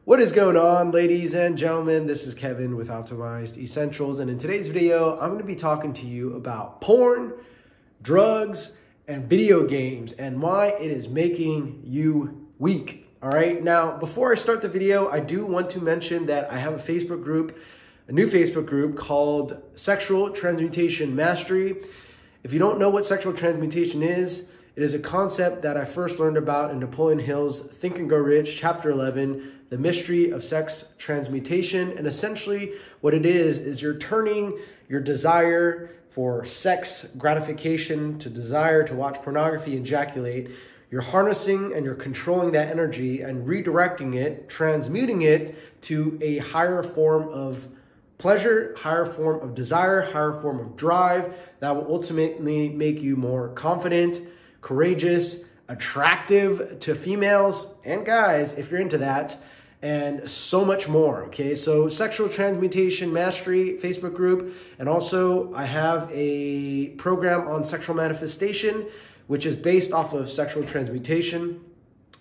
What is going on, ladies and gentlemen? This is Kevin with Optimized Essentials, and in today's video, I'm going to be talking to you about porn, drugs, and video games, and why it is making you weak. All right, now, before I start the video, I do want to mention that I have a Facebook group, a new Facebook group called Sexual Transmutation Mastery. If you don't know what sexual transmutation is, it is a concept that I first learned about in Napoleon Hill's Think and Grow Rich, Chapter 11, The Mystery of Sex Transmutation. And essentially what it is you're turning your desire for sex gratification to desire to watch pornography, ejaculate. You're harnessing and you're controlling that energy and redirecting it, transmuting it to a higher form of pleasure, higher form of desire, higher form of drive that will ultimately make you more confident, courageous, attractive to females and guys, if you're into that, and so much more, okay? So Sexual Transmutation Mastery Facebook group, and also I have a program on sexual manifestation, which is based off of sexual transmutation.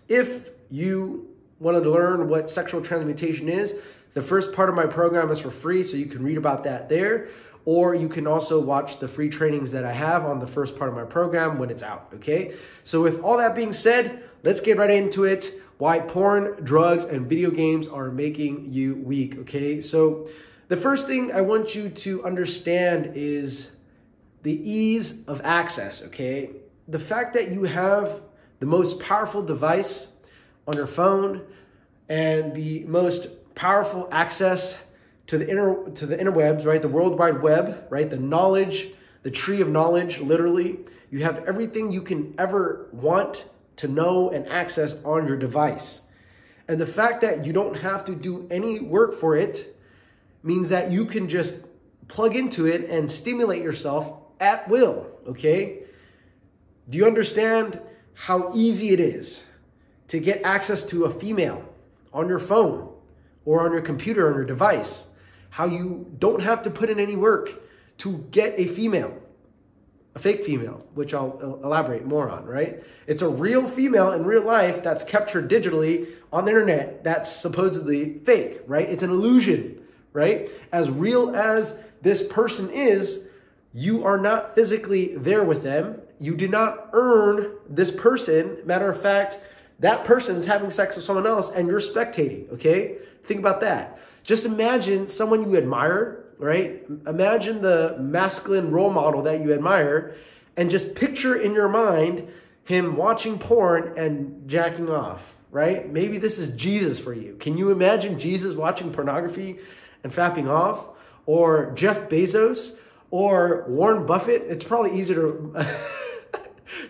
If you wanted to learn what sexual transmutation is, the first part of my program is for free, so you can read about that there. Or you can also watch the free trainings that I have on the first part of my program when it's out, okay? So with all that being said, let's get right into it. Why porn, drugs, and video games are making you weak, okay? So the first thing I want you to understand is the ease of access, okay? The fact that you have the most powerful device on your phone and the most powerful access to the interwebs, right? The World Wide Web, right? The knowledge, the tree of knowledge, literally. You have everything you can ever want to know and access on your device. And the fact that you don't have to do any work for it means that you can just plug into it and stimulate yourself at will, okay? Do you understand how easy it is to get access to a female on your phone or on your computer, on your device? How you don't have to put in any work to get a female, a fake female, which I'll elaborate more on, right? It's a real female in real life that's captured digitally on the internet that's supposedly fake, right? It's an illusion, right? As real as this person is, you are not physically there with them. You did not earn this person. Matter of fact, that person is having sex with someone else and you're spectating, okay? Think about that. Just imagine someone you admire, right? Imagine the masculine role model that you admire and just picture in your mind him watching porn and jacking off, right? Maybe this is Jesus for you. Can you imagine Jesus watching pornography and fapping off? Or Jeff Bezos or Warren Buffett? It's probably easier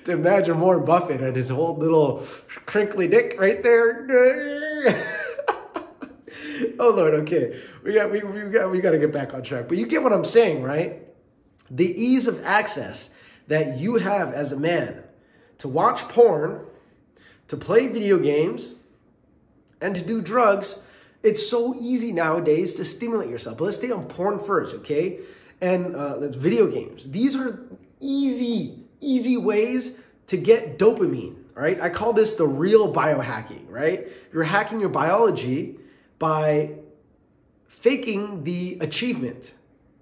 to imagine Warren Buffett and his whole little crinkly dick right there. Oh Lord, okay. We got to get back on track. But you get what I'm saying, right? The ease of access that you have as a man to watch porn, to play video games, and to do drugs, it's so easy nowadays to stimulate yourself. But let's stay on porn first, okay? And that's video games. These are easy ways to get dopamine, right? I call this the real biohacking, right? You're hacking your biology by faking the achievement,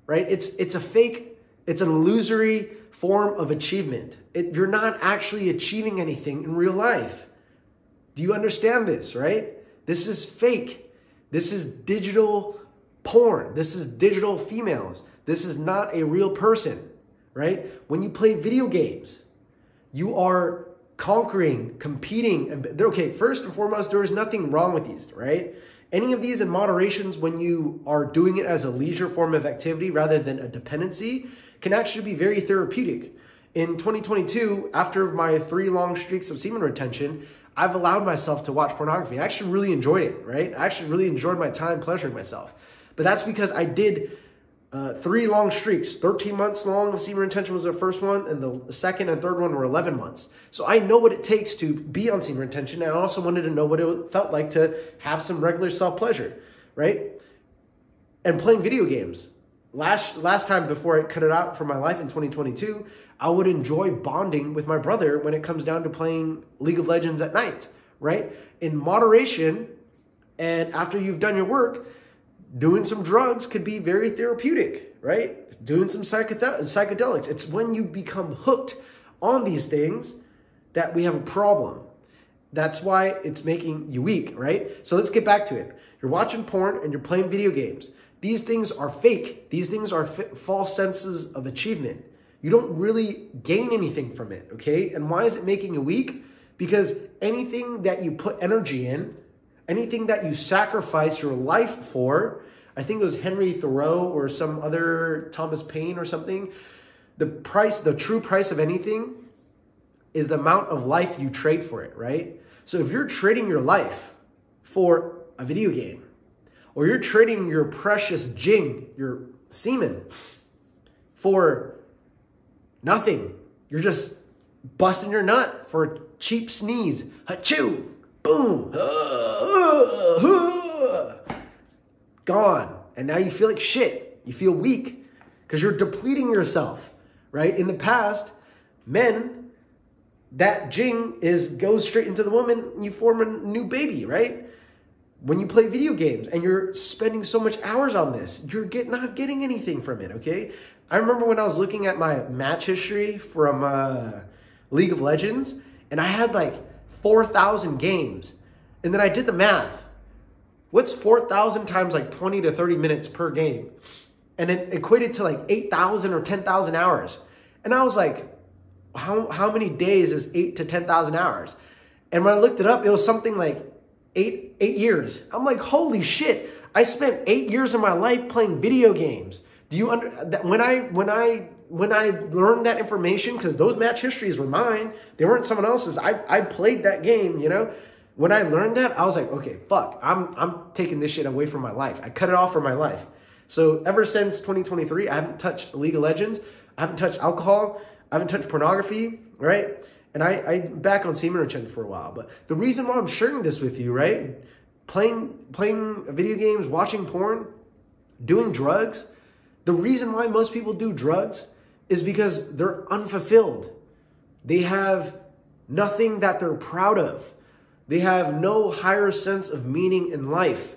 right? It's a fake, it's an illusory form of achievement. You're not actually achieving anything in real life. Do you understand this, right? This is fake. This is digital porn. This is digital females. This is not a real person, right? When you play video games, you are conquering, competing, and okay, first and foremost, there is nothing wrong with these, right? Any of these in moderations when you are doing it as a leisure form of activity rather than a dependency can actually be very therapeutic. In 2022, after my 3 long streaks of semen retention, I've allowed myself to watch pornography. I actually really enjoyed it, right? I actually really enjoyed my time pleasuring myself. But that's because I did 3 long streaks. 13 months long semen retention was the first one, and the second and third one were 11 months. So I know what it takes to be on semen retention, and I also wanted to know what it felt like to have some regular self-pleasure, right? And playing video games. Last time before I cut it out from my life in 2022, I would enjoy bonding with my brother when it comes down to playing League of Legends at night, right? In moderation, And after you've done your work, doing some drugs could be very therapeutic, right? Doing some psychedelics. It's when you become hooked on these things that we have a problem. That's why it's making you weak, right? So let's get back to it. You're watching porn and you're playing video games. These things are fake. These things are false senses of achievement. You don't really gain anything from it, okay? And why is it making you weak? Because anything that you put energy in, anything that you sacrifice your life for, I think it was Henry Thoreau or some other Thomas Paine or something, the true price of anything is the amount of life you trade for it, right? So if you're trading your life for a video game, or you're trading your precious jing, your semen, for nothing, you're just busting your nut for a cheap sneeze, achoo, boom, gone. And now you feel like shit. You feel weak because you're depleting yourself, right? In the past, men, that jing goes straight into the woman and you form a new baby, right? When you play video games and you're spending so much hours on this, you're not getting anything from it, okay? I remember when I was looking at my match history from League of Legends, and I had like 4,000 games. And then I did the math. What's 4,000 times like 20 to 30 minutes per game? And it equated to like 8,000 or 10,000 hours. And I was like, how many days is 8 to 10,000 hours? And when I looked it up, it was something like eight years. I'm like, holy shit. I spent 8 years of my life playing video games. Do you when I learned that information, because those match histories were mine, they weren't someone else's. I played that game, you know. When I learned that, I was like, okay, fuck, I'm taking this shit away from my life. I cut it off from my life. So ever since 2023, I haven't touched League of Legends. I haven't touched alcohol. I haven't touched pornography, right? And I'm back on Semen retention for a while. But the reason why I'm sharing this with you, right? Playing video games, watching porn, doing drugs. The reason why most people do drugs is because they're unfulfilled. They have nothing that they're proud of. They have no higher sense of meaning in life.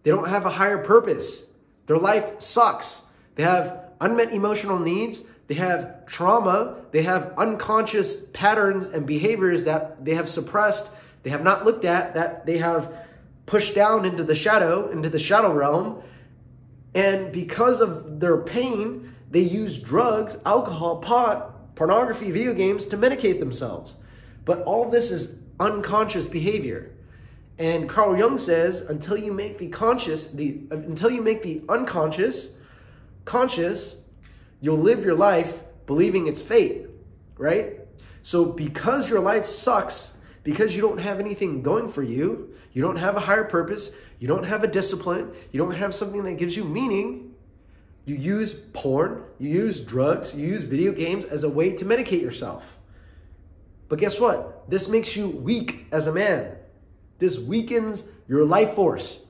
They don't have a higher purpose. Their life sucks. They have unmet emotional needs. They have trauma. They have unconscious patterns and behaviors that they have suppressed. They have not looked at, that they have pushed down into the shadow realm. And because of their pain, they use drugs, alcohol, pot, pornography, video games to medicate themselves. But all this is unconscious behavior. And Carl Jung says, until you make the unconscious conscious, you'll live your life believing it's fate, right? So because your life sucks, because you don't have anything going for you, you don't have a higher purpose, you don't have a discipline, you don't have something that gives you meaning, you use porn, you use drugs, you use video games as a way to medicate yourself. But guess what? This makes you weak as a man. This weakens your life force.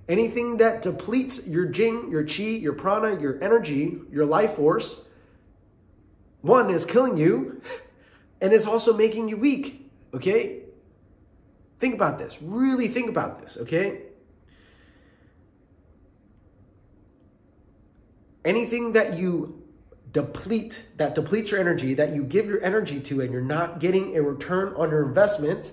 Anything that depletes your jing, your chi, your prana, your energy, your life force, one, is killing you, and is also making you weak, okay? Think about this. Really think about this, okay? Anything that you that depletes your energy, that you give your energy to, and you're not getting a return on your investment,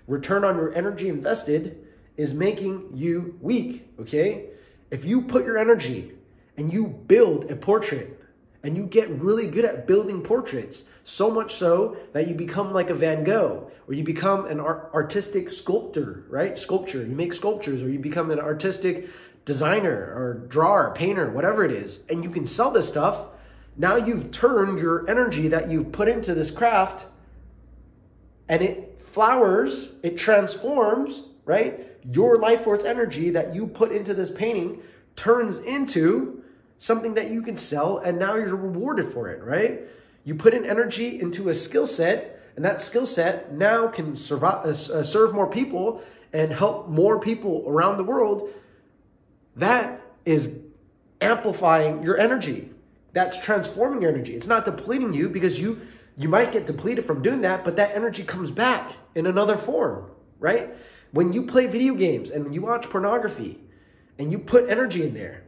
return on your energy invested, is making you weak, okay? If you put your energy and you build a portrait and you get really good at building portraits, so much so that you become like a Van Gogh, or you become an artistic sculptor, right? Sculpture, you make sculptures, or you become an artistic designer or drawer, painter, whatever it is, and you can sell this stuff. Now you've turned your energy that you've put into this craft, and it flowers, it transforms, right? Your life force energy that you put into this painting turns into something that you can sell, and now you're rewarded for it, right? You put in energy into a skill set, and that skill set now can serve more people and help more people around the world. That is amplifying your energy. That's transforming your energy. It's not depleting you, because you might get depleted from doing that, but that energy comes back in another form, right? When you play video games and you watch pornography and you put energy in there,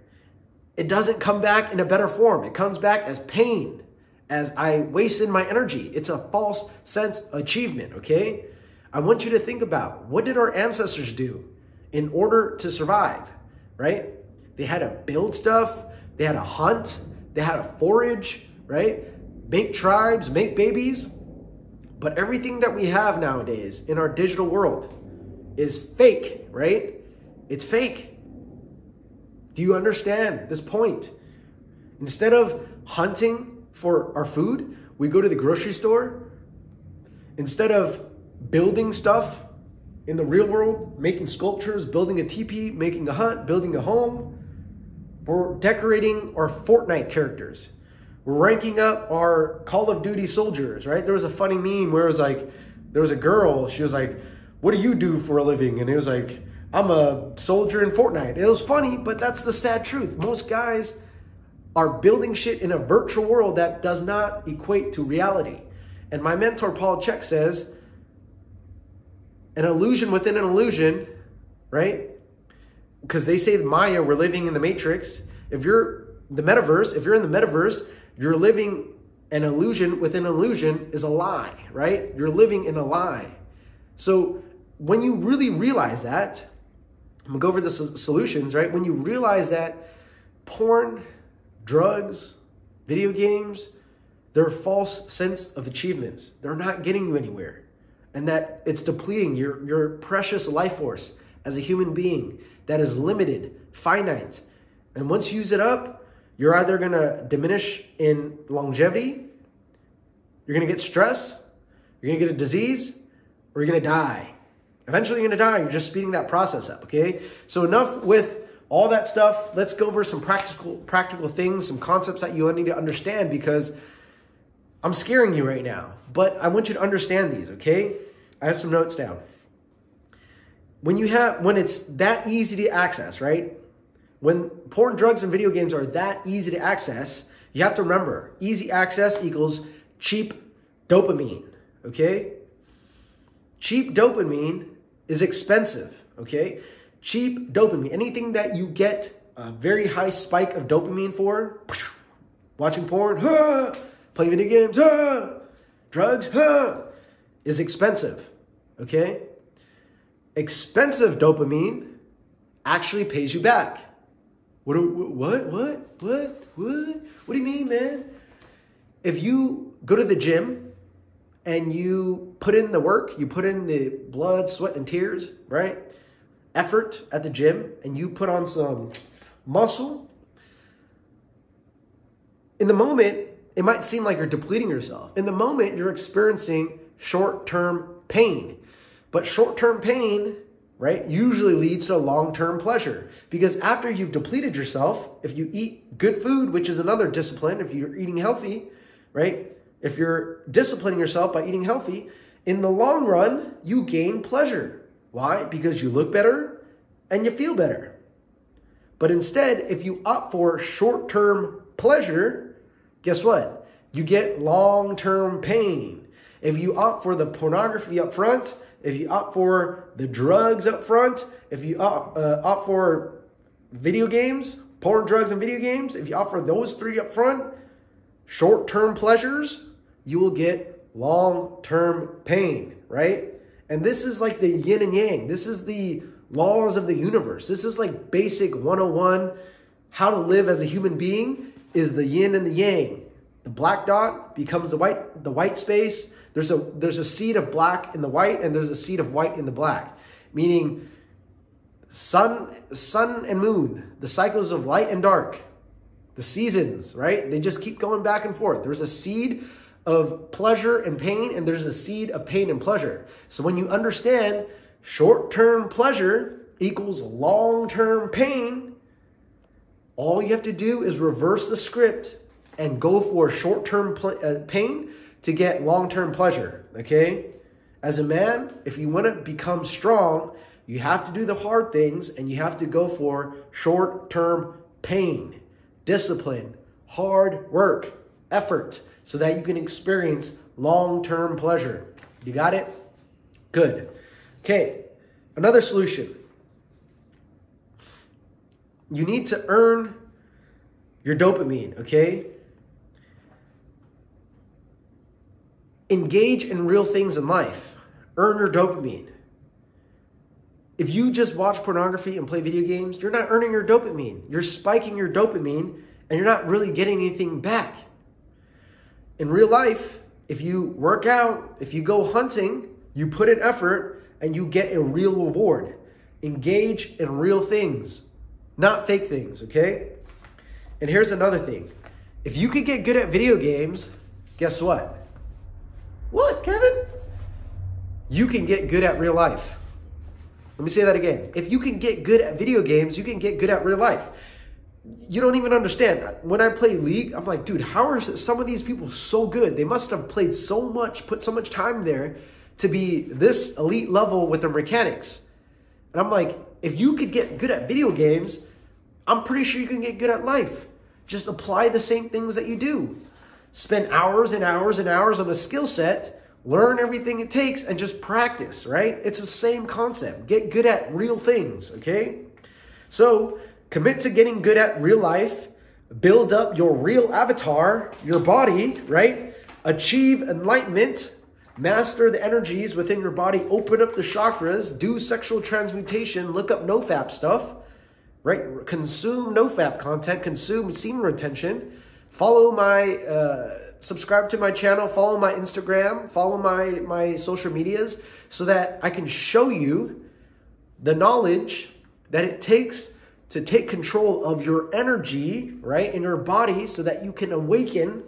it doesn't come back in a better form. It comes back as pain, as I wasted my energy. It's a false sense of achievement, okay? I want you to think about, what did our ancestors do in order to survive, right? They had to build stuff, they had to hunt, they had to forage, right? Make tribes, make babies. But everything that we have nowadays in our digital world is fake, right? It's fake. Do you understand this point? Instead of hunting for our food, we go to the grocery store. Instead of building stuff in the real world, making sculptures, building a teepee, making a hut, building a home, we're decorating our Fortnite characters. We're ranking up our Call of Duty soldiers, right? There was a funny meme where it was like, there was a girl, she was like, what do you do for a living? And it was like, I'm a soldier in Fortnite. It was funny, but that's the sad truth. Most guys are building shit in a virtual world that does not equate to reality. And my mentor, Paul Chek, says, an illusion within an illusion, right? Because they say Maya, we're living in the Matrix. If you're the metaverse, if you're in the metaverse, you're living an illusion within an illusion is a lie, right? You're living in a lie. So when you really realize that, I'm gonna go over the solutions, right? When you realize that porn, drugs, video games, they're a false sense of achievements. They're not getting you anywhere. And that it's depleting your precious life force as a human being that is limited, finite. And once you use it up, you're either gonna diminish in longevity, you're gonna get stress, you're gonna get a disease, or you're gonna die. Eventually you're gonna die, you're just speeding that process up, okay? So enough with all that stuff. Let's go over some practical things, some concepts that you need to understand, because I'm scaring you right now, but I want you to understand these, okay? I have some notes down. When it's that easy to access, right? When porn, drugs, and video games are that easy to access, you have to remember, easy access equals cheap dopamine, okay? Cheap dopamine is expensive, okay? Cheap dopamine, anything that you get a very high spike of dopamine for, watching porn, playing video games, drugs, is expensive, okay? Expensive dopamine actually pays you back. What do you mean, man? If you go to the gym and you put in the work, you put in the blood, sweat, and tears, right? Effort at the gym, and you put on some muscle, in the moment, it might seem like you're depleting yourself. In the moment, you're experiencing short-term pain. But short-term pain, right, usually leads to long-term pleasure. Because after you've depleted yourself, if you eat good food, which is another discipline, if you're eating healthy, right, if you're disciplining yourself by eating healthy, in the long run, you gain pleasure. Why? Because you look better and you feel better. But instead, if you opt for short-term pleasure, guess what? You get long-term pain. If you opt for the pornography up front, if you opt for the drugs up front, if you opt for video games, porn, drugs, and video games, if you opt for those three up front, short-term pleasures, you will get long-term pain, right? And this is like the yin and yang. This is the laws of the universe. This is like basic 101. How to live as a human being is the yin and the yang. The black dot becomes the white space. There's a seed of black in the white, and there's a seed of white in the black. Meaning sun and moon, the cycles of light and dark, the seasons, right? They just keep going back and forth. There's a seed of pleasure and pain, and there's a seed of pain and pleasure. So when you understand short-term pleasure equals long-term pain, all you have to do is reverse the script and go for short-term pain to get long-term pleasure, okay? As a man, if you want to become strong, you have to do the hard things, and you have to go for short-term pain, discipline, hard work, effort, so that you can experience long-term pleasure. You got it? Good. Okay, Another solution. You need to earn your dopamine, okay? Engage in real things in life. Earn your dopamine. If you just watch pornography and play video games, you're not earning your dopamine. You're spiking your dopamine and you're not really getting anything back. In real life, if you work out, if you go hunting, you put in effort and you get a real reward. Engage in real things, not fake things, okay? And here's another thing. If you could get good at video games, guess what? What, Kevin? You can get good at real life. Let me say that again. If you can get good at video games, you can get good at real life. You don't even understand. When I play League, I'm like, dude, how are some of these people so good? They must have played so much, put so much time there to be this elite level with their mechanics. And I'm like, if you could get good at video games, I'm pretty sure you can get good at life. Just apply the same things that you do. Spend hours and hours and hours on a skill set, learn everything it takes, and just practice, right? It's the same concept. Get good at real things, okay? So commit to getting good at real life, build up your real avatar, your body, right? Achieve enlightenment, master the energies within your body, open up the chakras, do sexual transmutation, look up NoFap stuff, right? Consume NoFap content, consume semen retention, follow my, subscribe to my channel, follow my Instagram, follow my social medias so that I can show you the knowledge that it takes to take control of your energy, right, in your body so that you can awaken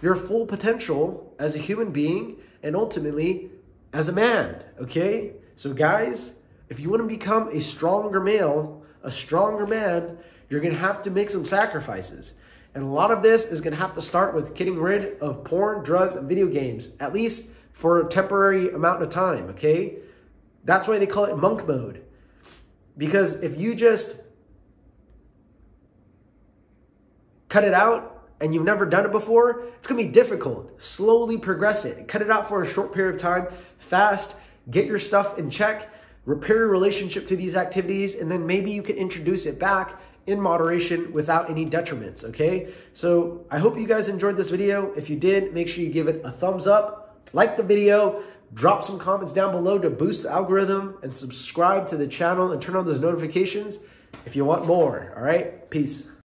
your full potential as a human being and ultimately as a man, okay? So guys, if you want to become a stronger male, a stronger man, you're going to have to make some sacrifices. And a lot of this is going to have to start with getting rid of porn, drugs, and video games, at least for a temporary amount of time, okay? That's why they call it monk mode. Because if you just cut it out and you've never done it before, it's going to be difficult. Slowly progress it. Cut it out for a short period of time. Fast. Get your stuff in check. Repair your relationship to these activities. And then maybe you can introduce it back in moderation without any detriments, okay? So I hope you guys enjoyed this video. If you did, make sure you give it a thumbs up, like the video, drop some comments down below to boost the algorithm, and subscribe to the channel and turn on those notifications if you want more, all right? Peace.